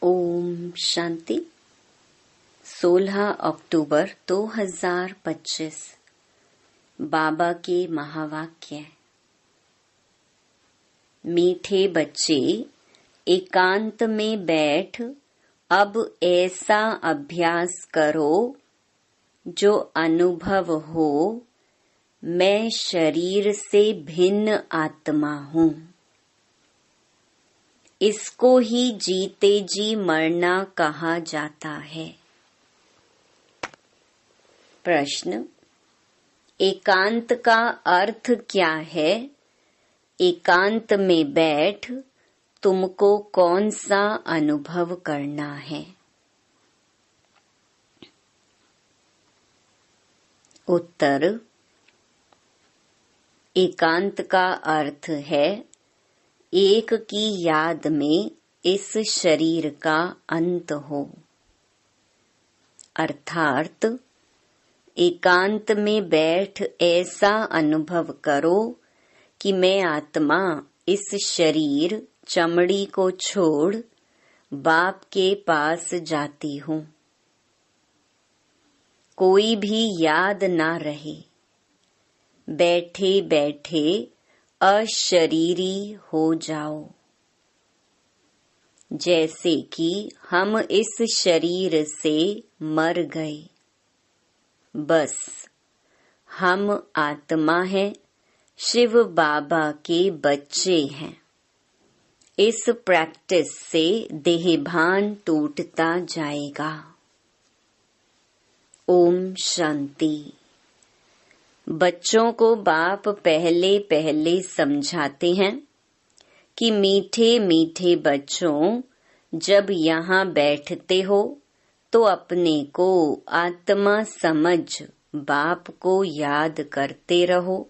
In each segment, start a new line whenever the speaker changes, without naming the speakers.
ओम शांति। 16 अक्टूबर 2025 बाबा के महावाक्य। मीठे बच्चे, एकांत में बैठ अब ऐसा अभ्यास करो जो अनुभव हो, मैं शरीर से भिन्न आत्मा हूँ। इसको ही जीते जी मरना कहा जाता है। प्रश्न: एकांत का अर्थ क्या है? एकांत में बैठ तुमको कौन सा अनुभव करना है? उत्तर: एकांत का अर्थ है एक की याद में इस शरीर का अंत हो। अर्थात एकांत में बैठ ऐसा अनुभव करो कि मैं आत्मा इस शरीर चमड़ी को छोड़ बाप के पास जाती हूँ। कोई भी याद ना रहे, बैठे बैठे अशरीरी हो जाओ। जैसे कि हम इस शरीर से मर गए, बस हम आत्मा हैं, शिव बाबा के बच्चे हैं। इस प्रैक्टिस से देहभान टूटता जाएगा। ओम शांति। बच्चों को बाप पहले पहले समझाते हैं कि मीठे मीठे बच्चों, जब यहाँ बैठते हो तो अपने को आत्मा समझ बाप को याद करते रहो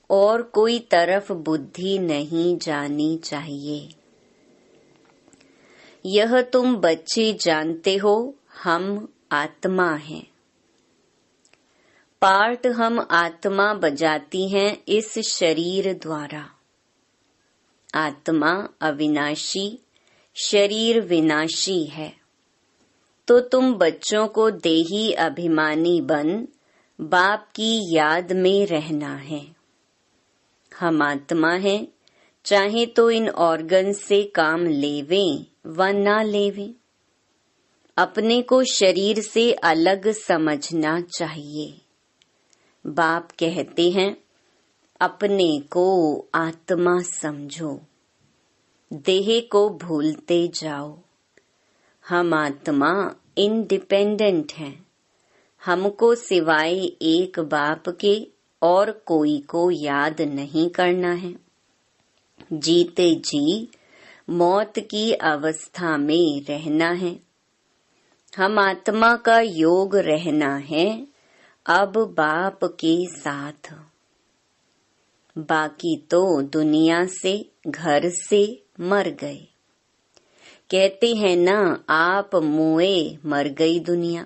और कोई तरफ बुद्धि नहीं जानी चाहिए। यह तुम बच्चे जानते हो, हम आत्मा हैं। पार्ट हम आत्मा बजाती हैं इस शरीर द्वारा। आत्मा अविनाशी, शरीर विनाशी है। तो तुम बच्चों को देही अभिमानी बन बाप की याद में रहना है। हम आत्मा हैं, चाहे तो इन ऑर्गन से काम लेवें व ना लेवें। अपने को शरीर से अलग समझना चाहिए। बाप कहते हैं, अपने को आत्मा समझो, देह को भूलते जाओ। हम आत्मा इंडिपेंडेंट हैं। हमको सिवाय एक बाप के और कोई को याद नहीं करना है। जीते जी मौत की अवस्था में रहना है। हम आत्मा का योग रहना है अब बाप के साथ। बाकी तो दुनिया से, घर से मर गए। कहते हैं ना, आप मोए मर गई दुनिया।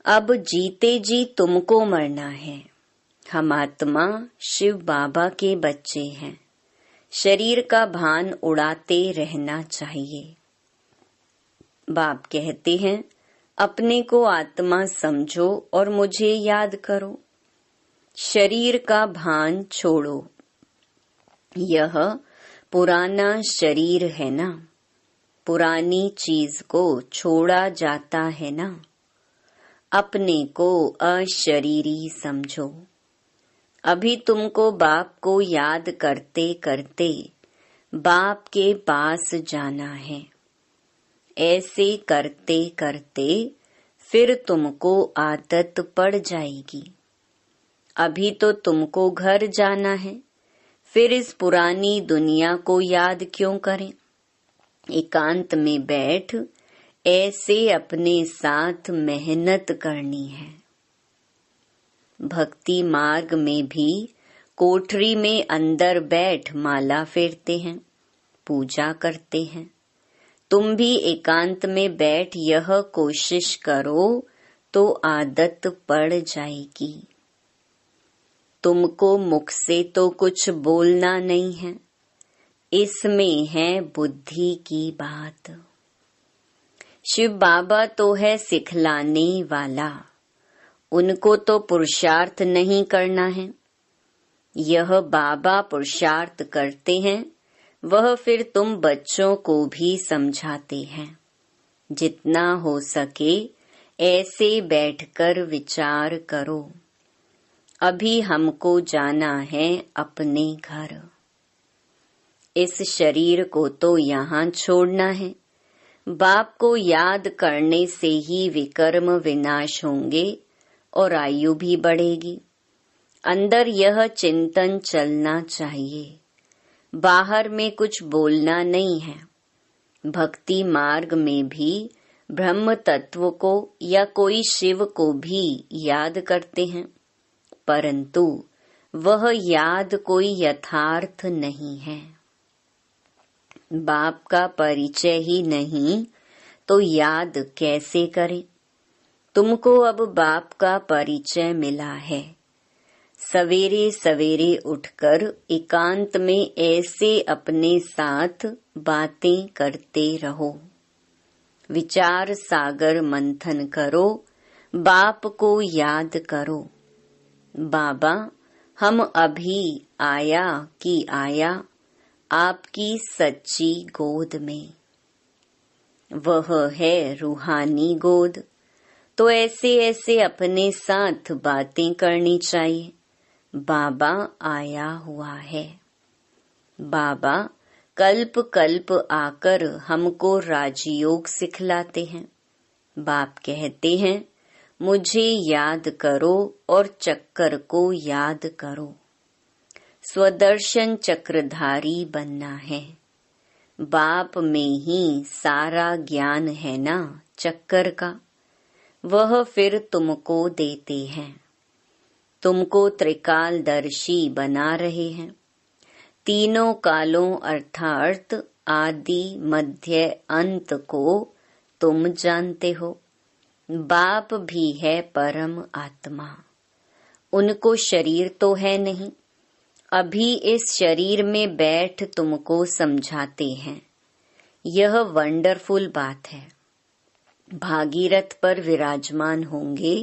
अब जीते जी तुमको मरना है। हम आत्मा शिव बाबा के बच्चे हैं। शरीर का भान उड़ाते रहना चाहिए। बाप कहते हैं, अपने को आत्मा समझो और मुझे याद करो। शरीर का भान छोड़ो। यह पुराना शरीर है ना, पुरानी चीज को छोड़ा जाता है ना। अपने को अशरीरी समझो। अभी तुमको बाप को याद करते करते बाप के पास जाना है। ऐसे करते करते फिर तुमको आदत पड़ जाएगी। अभी तो तुमको घर जाना है, फिर इस पुरानी दुनिया को याद क्यों करें? एकांत में बैठ ऐसे अपने साथ मेहनत करनी है। भक्ति मार्ग में भी कोठरी में अंदर बैठ माला फेरते हैं, पूजा करते हैं। तुम भी एकांत में बैठ यह कोशिश करो तो आदत पड़ जाएगी। तुमको मुख से तो कुछ बोलना नहीं है, इसमें है बुद्धि की बात। शिव बाबा तो है सिखलाने वाला, उनको तो पुरुषार्थ नहीं करना है। यह बाबा पुरुषार्थ करते हैं, वह फिर तुम बच्चों को भी समझाते हैं। जितना हो सके ऐसे बैठकर विचार करो। अभी हमको जाना है अपने घर। इस शरीर को तो यहाँ छोड़ना है। बाप को याद करने से ही विकर्म विनाश होंगे और आयु भी बढ़ेगी। अंदर यह चिंतन चलना चाहिए, बाहर में कुछ बोलना नहीं है। भक्ति मार्ग में भी ब्रह्म तत्व को या कोई शिव को भी याद करते हैं, परंतु वह याद कोई यथार्थ नहीं है। बाप का परिचय ही नहीं तो याद कैसे करें। तुमको अब बाप का परिचय मिला है। सवेरे सवेरे उठकर एकांत में ऐसे अपने साथ बातें करते रहो। विचार सागर मंथन करो, बाप को याद करो। बाबा, हम अभी आया कि आया आपकी सच्ची गोद में। वह है रूहानी गोद, तो ऐसे ऐसे अपने साथ बातें करनी चाहिए। बाबा आया हुआ है। बाबा कल्प कल्प आकर हमको राजयोग सिखलाते हैं। बाप कहते हैं, मुझे याद करो और चक्कर को याद करो। स्वदर्शन चक्रधारी बनना है। बाप में ही सारा ज्ञान है ना चक्कर का, वह फिर तुमको देते हैं। तुमको त्रिकालदर्शी बना रहे हैं। तीनों कालों अर्थात आदि मध्य अंत को तुम जानते हो। बाप भी है परम आत्मा, उनको शरीर तो है नहीं। अभी इस शरीर में बैठ तुमको समझाते हैं। यह वंडरफुल बात है। भागीरथ पर विराजमान होंगे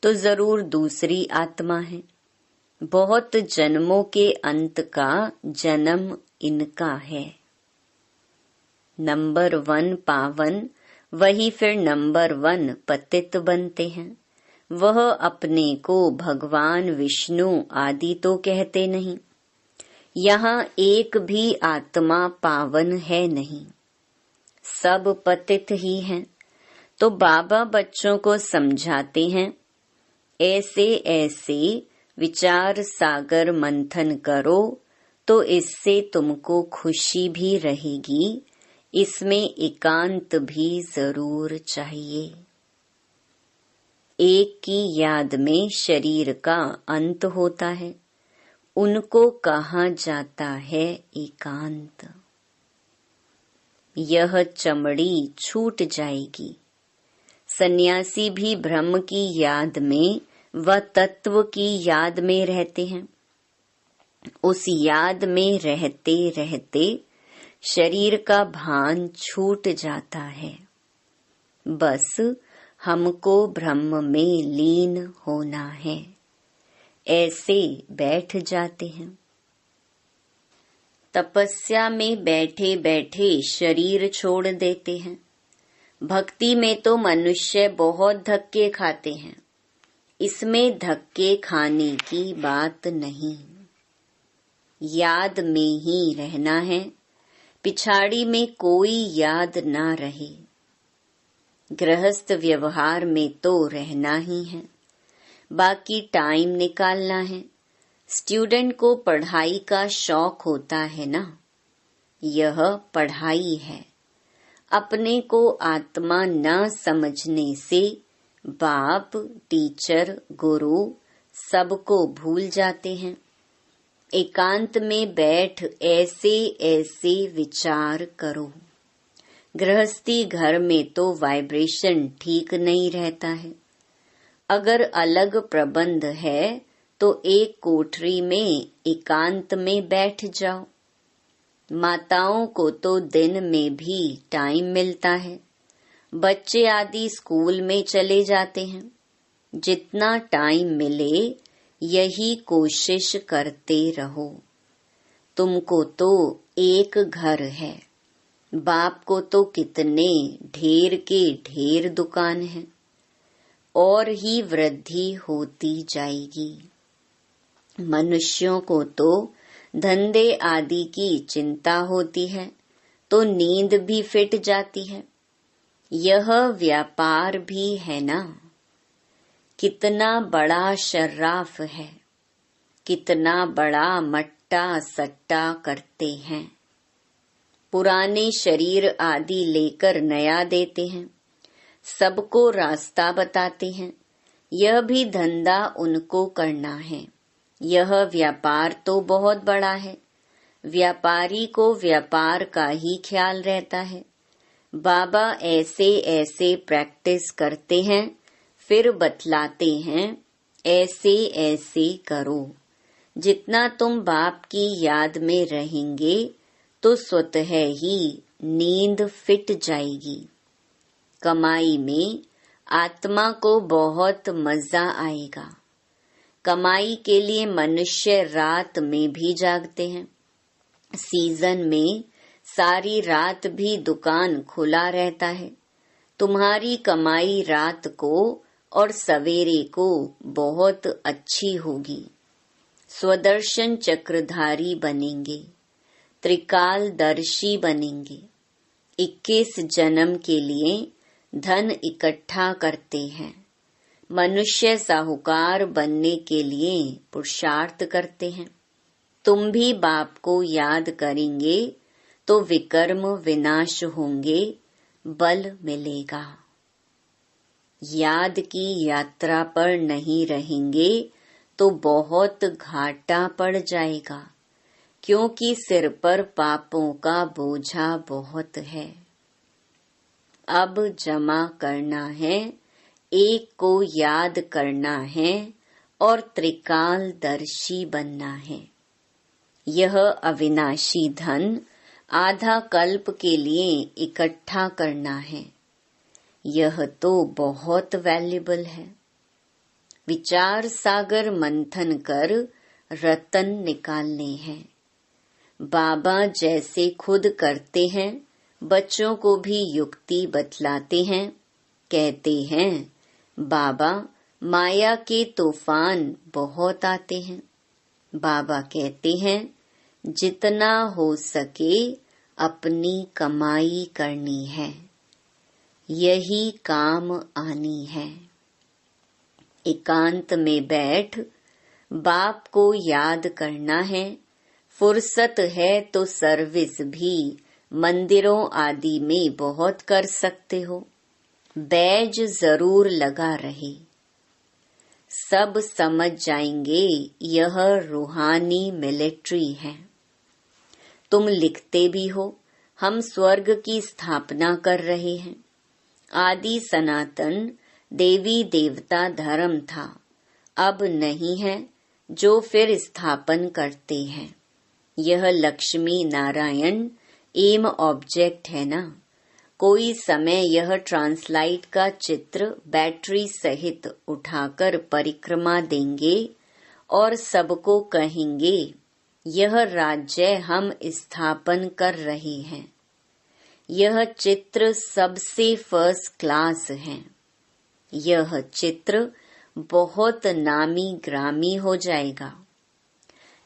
तो जरूर दूसरी आत्मा है। बहुत जन्मों के अंत का जन्म इनका है। नंबर 1 पावन, वही फिर नंबर 1 पतित बनते हैं। वह अपने को भगवान विष्णु आदि तो कहते नहीं। यहाँ एक भी आत्मा पावन है नहीं, सब पतित ही हैं। तो बाबा बच्चों को समझाते हैं, ऐसे ऐसे विचार सागर मंथन करो तो इससे तुमको खुशी भी रहेगी। इसमें एकांत भी जरूर चाहिए। एक की याद में शरीर का अंत होता है, उनको कहा जाता है एकांत। यह चमड़ी छूट जाएगी। सन्यासी भी ब्रह्म की याद में व तत्व की याद में रहते हैं। उस याद में रहते रहते शरीर का भान छूट जाता है। बस हमको ब्रह्म में लीन होना है। ऐसे बैठ जाते हैं। तपस्या में बैठे बैठे शरीर छोड़ देते हैं। भक्ति में तो मनुष्य बहुत धक्के खाते हैं। इसमें धक्के खाने की बात नहीं। याद में ही रहना है। पिछाड़ी में कोई याद ना रहे। गृहस्थ व्यवहार में तो रहना ही है, बाकी टाइम निकालना है। स्टूडेंट को पढ़ाई का शौक होता है ना, यह पढ़ाई है। अपने को आत्मा न समझने से बाप, टीचर, गुरु सबको भूल जाते हैं। एकांत में बैठ ऐसे ऐसे विचार करो। गृहस्थी घर में तो वाइब्रेशन ठीक नहीं रहता है। अगर अलग प्रबंध है तो एक कोठरी में एकांत में बैठ जाओ। माताओं को तो दिन में भी टाइम मिलता है। बच्चे आदि स्कूल में चले जाते हैं। जितना टाइम मिले यही कोशिश करते रहो। तुमको तो एक घर है, बाप को तो कितने ढेर के ढेर दुकान हैं, और ही वृद्धि होती जाएगी। मनुष्यों को तो धंधे आदि की चिंता होती है तो नींद भी फिट जाती है। यह व्यापार भी है ना। कितना बड़ा शर्राफ है, कितना बड़ा मट्टा सट्टा करते हैं। पुराने शरीर आदि लेकर नया देते हैं, सबको रास्ता बताते हैं। यह भी धंधा उनको करना है। यह व्यापार तो बहुत बड़ा है। व्यापारी को व्यापार का ही ख्याल रहता है। बाबा ऐसे ऐसे प्रैक्टिस करते हैं, फिर बतलाते हैं ऐसे ऐसे करो। जितना तुम बाप की याद में रहेंगे तो स्वतः ही नींद फिट जाएगी। कमाई में आत्मा को बहुत मजा आएगा। कमाई के लिए मनुष्य रात में भी जागते हैं। सीजन में सारी रात भी दुकान खुला रहता है। तुम्हारी कमाई रात को और सवेरे को बहुत अच्छी होगी। स्वदर्शन चक्रधारी बनेंगे, त्रिकालदर्शी बनेंगे। 21 जन्म के लिए धन इकट्ठा करते हैं। मनुष्य साहूकार बनने के लिए पुरुषार्थ करते हैं। तुम भी बाप को याद करेंगे तो विकर्म विनाश होंगे, बल मिलेगा। याद की यात्रा पर नहीं रहेंगे तो बहुत घाटा पड़ जाएगा, क्योंकि सिर पर पापों का बोझा बहुत है। अब जमा करना है, एक को याद करना है और त्रिकालदर्शी बनना है। यह अविनाशी धन आधा कल्प के लिए इकट्ठा करना है। यह तो बहुत वैल्यूबल है। विचार सागर मंथन कर रतन निकालने हैं। बाबा जैसे खुद करते हैं, बच्चों को भी युक्ति बतलाते हैं। कहते हैं, बाबा माया के तूफान बहुत आते हैं। बाबा कहते हैं, जितना हो सके अपनी कमाई करनी है, यही काम आनी है। एकांत में बैठ बाप को याद करना है। फुर्सत है तो सर्विस भी मंदिरों आदि में बहुत कर सकते हो। बैज जरूर लगा रहे। सब समझ जाएंगे यह रूहानी मिलिट्री है। तुम लिखते भी हो, हम स्वर्ग की स्थापना कर रहे हैं। आदि सनातन देवी देवता धर्म था, अब नहीं है, जो फिर स्थापन करते हैं। यह लक्ष्मी नारायण एम ऑब्जेक्ट है ना। कोई समय यह ट्रांसलाइट का चित्र बैटरी सहित उठाकर परिक्रमा देंगे और सबको कहेंगे, यह राज्य हम स्थापन कर रहे हैं। यह चित्र सबसे फर्स्ट क्लास है। यह चित्र बहुत नामी ग्रामी हो जाएगा।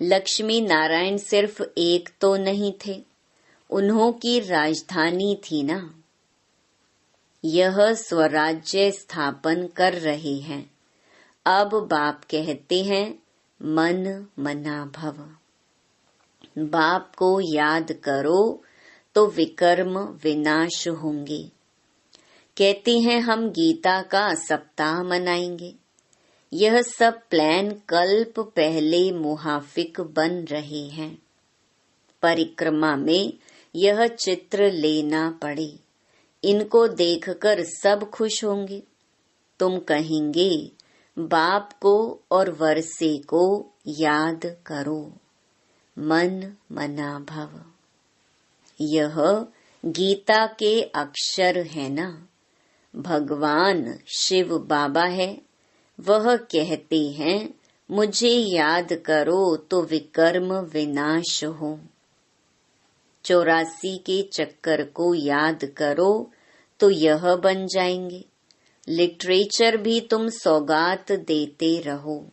लक्ष्मी नारायण सिर्फ एक तो नहीं थे, उन्हों की राजधानी थी ना। यह स्वराज्य स्थापन कर रहे हैं। अब बाप कहते हैं, मन मना भव। बाप को याद करो तो विकर्म विनाश होंगे। कहते हैं, हम गीता का सप्ताह मनाएंगे। यह सब प्लान कल्प पहले मुहाफिक बन रहे हैं। परिक्रमा में यह चित्र लेना पड़े। इनको देखकर सब खुश होंगे। तुम कहेंगे, बाप को और वर्षे को याद करो। मन मना भव। यह गीता के अक्षर है ना। भगवान शिव बाबा है, वह कहते हैं मुझे याद करो तो विकर्म विनाश हो। 84 के चक्कर को याद करो तो यह बन जाएंगे। लिटरेचर भी तुम सौगात देते रहो।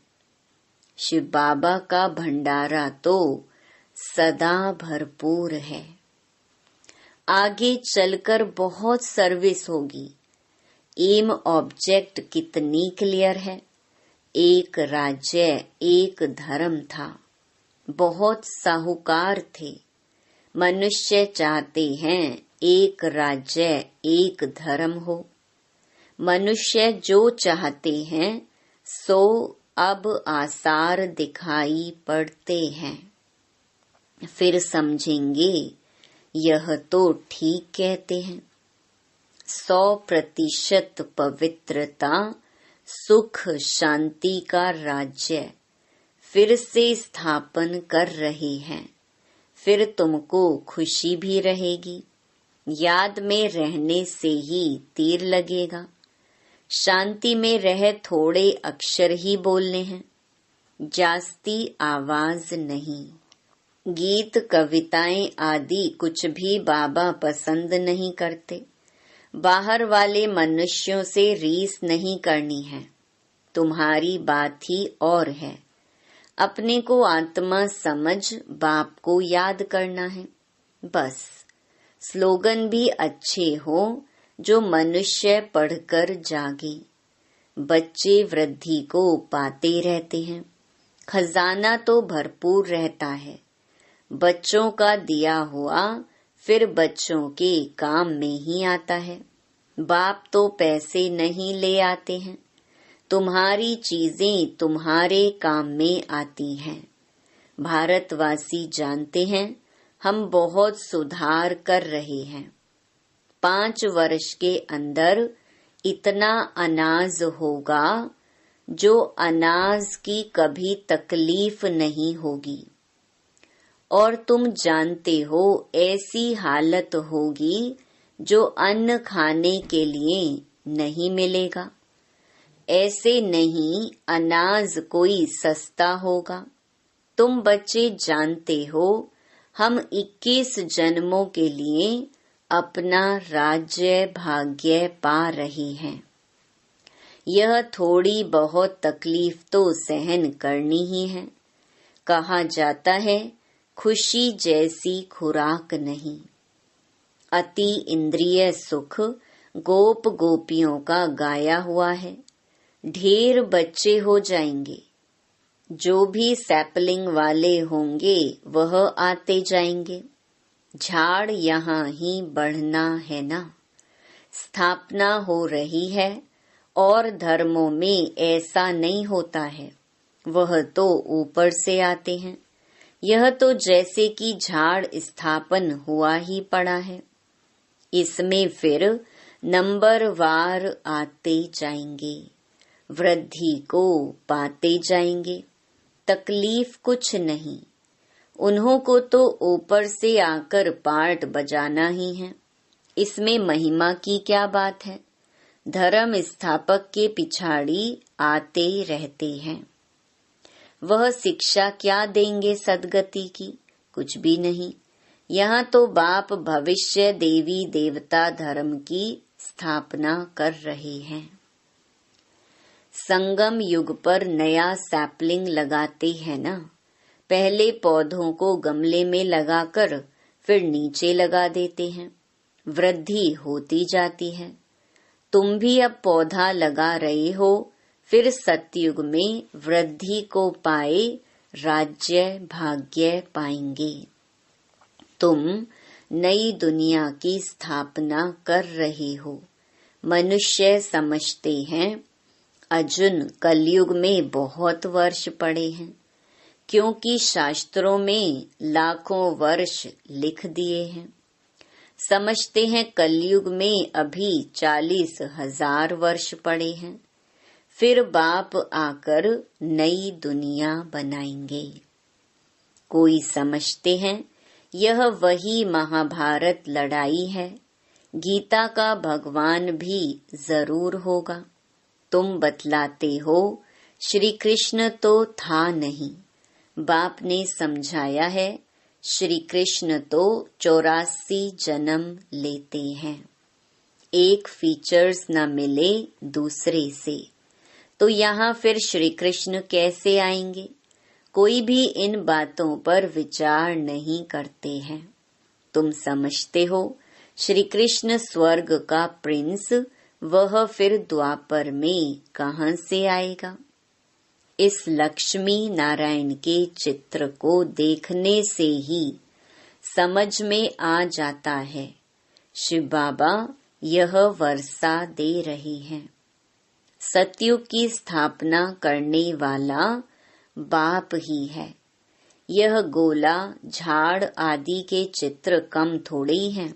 शिव बाबा का भंडारा तो सदा भरपूर है। आगे चलकर बहुत सर्विस होगी। एम ऑब्जेक्ट कितनी क्लियर है। एक राज्य एक धर्म था। बहुत साहूकार थे। मनुष्य चाहते हैं एक राज्य एक धर्म हो। मनुष्य जो चाहते हैं सो अब आसार दिखाई पड़ते हैं। फिर समझेंगे यह तो ठीक कहते हैं। 100% पवित्रता सुख शांति का राज्य फिर से स्थापन कर रहे हैं। फिर तुमको खुशी भी रहेगी। याद में रहने से ही तीर लगेगा। शांति में रह थोड़े अक्षर ही बोलने हैं, जास्ती आवाज नहीं। गीत कविताएं आदि कुछ भी बाबा पसंद नहीं करते। बाहर वाले मनुष्यों से रीस नहीं करनी है। तुम्हारी बात ही और है। अपने को आत्मा समझ बाप को याद करना है बस। स्लोगन भी अच्छे हो जो मनुष्य पढ़कर जागे। बच्चे वृद्धि को पाते रहते हैं। खजाना तो भरपूर रहता है। बच्चों का दिया हुआ फिर बच्चों के काम में ही आता है। बाप तो पैसे नहीं ले आते हैं। तुम्हारी चीजें तुम्हारे काम में आती हैं। भारतवासी जानते हैं हम बहुत सुधार कर रहे हैं। 5 वर्ष के अंदर इतना अनाज होगा जो अनाज की कभी तकलीफ नहीं होगी। और तुम जानते हो ऐसी हालत होगी जो अन्न खाने के लिए नहीं मिलेगा। ऐसे नहीं अनाज कोई सस्ता होगा। तुम बच्चे जानते हो हम 21 जन्मों के लिए अपना राज्य भाग्य पा रहे हैं। यह थोड़ी बहुत तकलीफ तो सहन करनी ही है। कहा जाता है खुशी जैसी खुराक नहीं। अति इंद्रिय सुख गोप गोपियों का गाया हुआ है। ढेर बच्चे हो जाएंगे। जो भी सैपलिंग वाले होंगे वह आते जाएंगे। झाड़ यहाँ ही बढ़ना है ना। स्थापना हो रही है और धर्मों में ऐसा नहीं होता है। वह तो ऊपर से आते हैं। यह तो जैसे कि झाड़ स्थापन हुआ ही पड़ा है। इसमें फिर नंबरवार आते जाएंगे। वृद्धि को पाते जाएंगे। तकलीफ कुछ नहीं। उन्हों को तो ऊपर से आकर पार्ट बजाना ही है। इसमें महिमा की क्या बात है। धर्म स्थापक के पिछाड़ी आते रहते हैं। वह शिक्षा क्या देंगे सदगति की? कुछ भी नहीं। यहाँ तो बाप भविष्य देवी देवता धर्म की स्थापना कर रहे हैं। संगम युग पर नया सैपलिंग लगाते हैं ना। पहले पौधों को गमले में लगाकर फिर नीचे लगा देते हैं। वृद्धि होती जाती है। तुम भी अब पौधा लगा रहे हो। फिर सतयुग में वृद्धि को पाए राज्य भाग्य पाएंगे। तुम नई दुनिया की स्थापना कर रहे हो। मनुष्य समझते हैं अर्जुन कलयुग में बहुत वर्ष पड़े हैं, क्योंकि शास्त्रों में लाखों वर्ष लिख दिए हैं। समझते हैं कलयुग में अभी 40,000 वर्ष पड़े हैं। फिर बाप आकर नई दुनिया बनाएंगे। कोई समझते हैं यह वही महाभारत लड़ाई है। गीता का भगवान भी जरूर होगा। तुम बतलाते हो श्री कृष्ण तो था नहीं। बाप ने समझाया है, श्री कृष्ण तो 84 जन्म लेते हैं। एक फीचर्स न मिले दूसरे से, तो यहाँ फिर श्री कृष्ण कैसे आएंगे? कोई भी इन बातों पर विचार नहीं करते हैं। तुम समझते हो श्री कृष्ण स्वर्ग का प्रिंस, वह फिर द्वापर में कहाँ से आएगा? इस लक्ष्मी नारायण के चित्र को देखने से ही समझ में आ जाता है, शिव बाबा यह वर्षा दे रहे हैं। सतयुग की स्थापना करने वाला बाप ही है। यह गोला, झाड़ आदि के चित्र कम थोड़े ही हैं।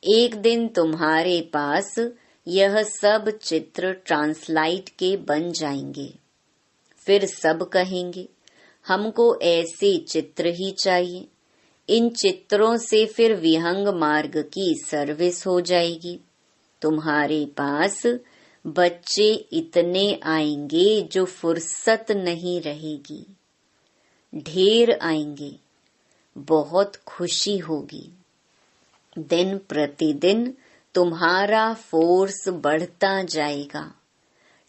एक दिन तुम्हारे पास यह सब चित्र ट्रांसलाइट के बन जाएंगे। फिर सब कहेंगे हमको ऐसे चित्र ही चाहिए। इन चित्रों से फिर विहंग मार्ग की सर्विस हो जाएगी। तुम्हारे पास बच्चे इतने आएंगे जो फुर्सत नहीं रहेगी। ढेर आएंगे, बहुत खुशी होगी। दिन प्रतिदिन तुम्हारा फोर्स बढ़ता जाएगा।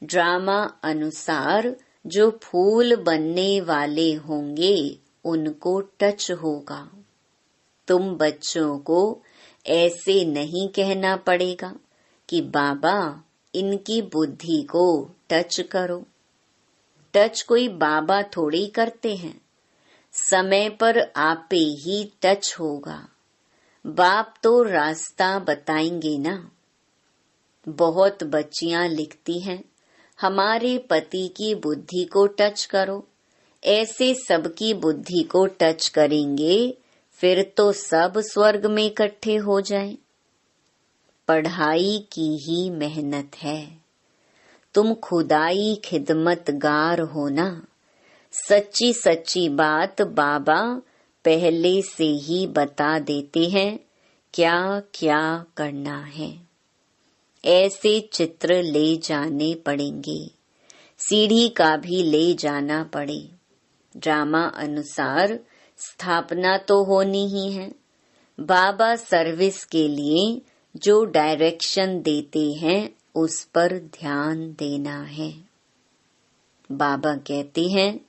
ड्रामा अनुसार जो फूल बनने वाले होंगे उनको टच होगा। तुम बच्चों को ऐसे नहीं कहना पड़ेगा कि बाबा इनकी बुद्धि को टच करो। टच कोई बाबा थोड़ी करते हैं, समय पर आपे ही टच होगा। बाप तो रास्ता बताएंगे ना। बहुत बच्चियां लिखती हैं, हमारे पति की बुद्धि को टच करो। ऐसे सबकी बुद्धि को टच करेंगे, फिर तो सब स्वर्ग में इकट्ठे हो जाएं। पढ़ाई की ही मेहनत है। तुम खुदाई खिदमतगार हो ना। सच्ची सच्ची बात बाबा पहले से ही बता देते हैं, क्या क्या करना है। ऐसे चित्र ले जाने पड़ेंगे। सीढ़ी का भी ले जाना पड़े। ड्रामा अनुसार स्थापना तो होनी ही है। बाबा सर्विस के लिए जो डायरेक्शन देते हैं उस पर ध्यान देना है। बाबा कहते हैं,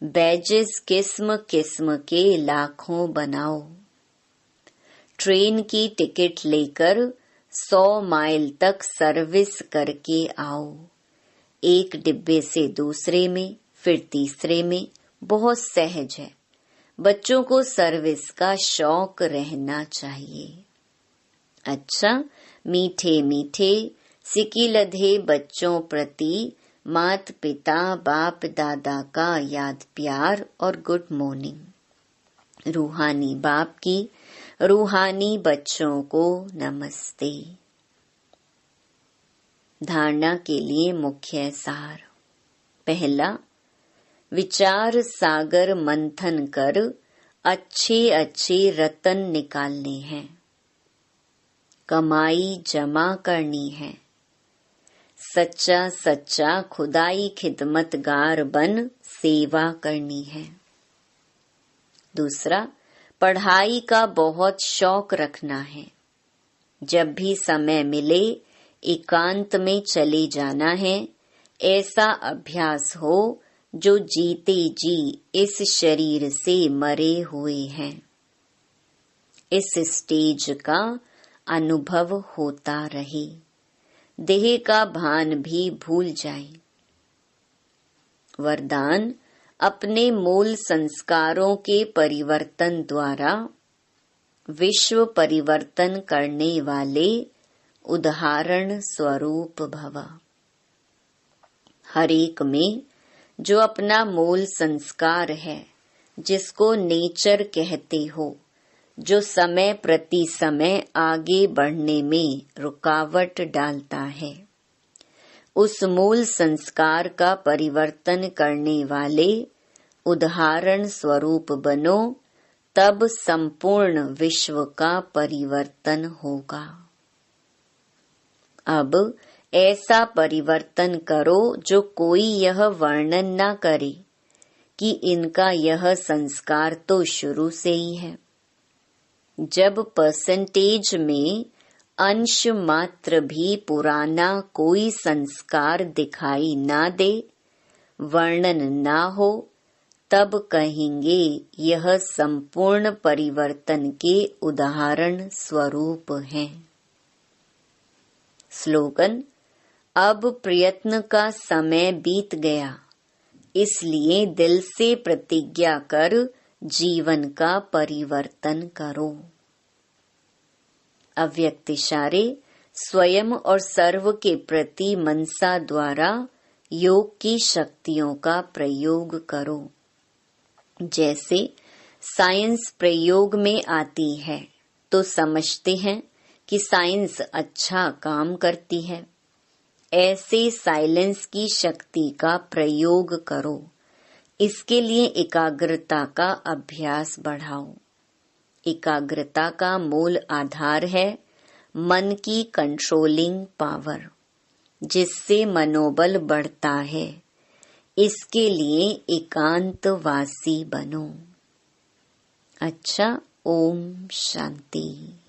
बैजेस किस्म किस्म के लाखों बनाओ। ट्रेन की टिकट लेकर 100 माइल तक सर्विस करके आओ। एक डिब्बे से दूसरे में, फिर तीसरे में। बहुत सहज है। बच्चों को सर्विस का शौक रहना चाहिए। अच्छा, मीठे मीठे सिकी लधे बच्चों प्रति माता पिता बाप दादा का याद प्यार और गुड मॉर्निंग। रूहानी बाप की रूहानी बच्चों को नमस्ते। धारणा के लिए मुख्य सार। पहला, विचार सागर मंथन कर अच्छे अच्छे रतन निकालने हैं। कमाई जमा करनी है। सच्चा सच्चा खुदाई खिदमतगार बन सेवा करनी है। दूसरा, पढ़ाई का बहुत शौक रखना है। जब भी समय मिले एकांत में चले जाना है। ऐसा अभ्यास हो जो जीते जी इस शरीर से मरे हुए हैं। इस स्टेज का अनुभव होता रहे। देह का भान भी भूल जाए। वरदान, अपने मूल संस्कारों के परिवर्तन द्वारा विश्व परिवर्तन करने वाले उदाहरण स्वरूप भव। हर एक में जो अपना मूल संस्कार है, जिसको नेचर कहते हो, जो समय प्रति समय आगे बढ़ने में रुकावट डालता है, उस मूल संस्कार का परिवर्तन करने वाले उदाहरण स्वरूप बनो तब संपूर्ण विश्व का परिवर्तन होगा। अब ऐसा परिवर्तन करो जो कोई यह वर्णन न करे कि इनका यह संस्कार तो शुरू से ही है। जब परसेंटेज में अंश मात्र भी पुराना कोई संस्कार दिखाई ना दे, वर्णन ना हो, तब कहेंगे यह संपूर्ण परिवर्तन के उदाहरण स्वरूप हैं। स्लोगन: अब प्रयत्न का समय बीत गया, इसलिए दिल से प्रतिज्ञा कर जीवन का परिवर्तन करो। अव्यक्त इशारे स्वयं और सर्व के प्रति मनसा द्वारा योग की शक्तियों का प्रयोग करो। जैसे साइंस प्रयोग में आती है तो समझते हैं कि साइंस अच्छा काम करती है। ऐसे साइलेंस की शक्ति का प्रयोग करो। इसके लिए एकाग्रता का अभ्यास बढ़ाओ। एकाग्रता का मूल आधार है मन की कंट्रोलिंग पावर, जिससे मनोबल बढ़ता है। इसके लिए एकांतवासी बनो। अच्छा, ओम शांति।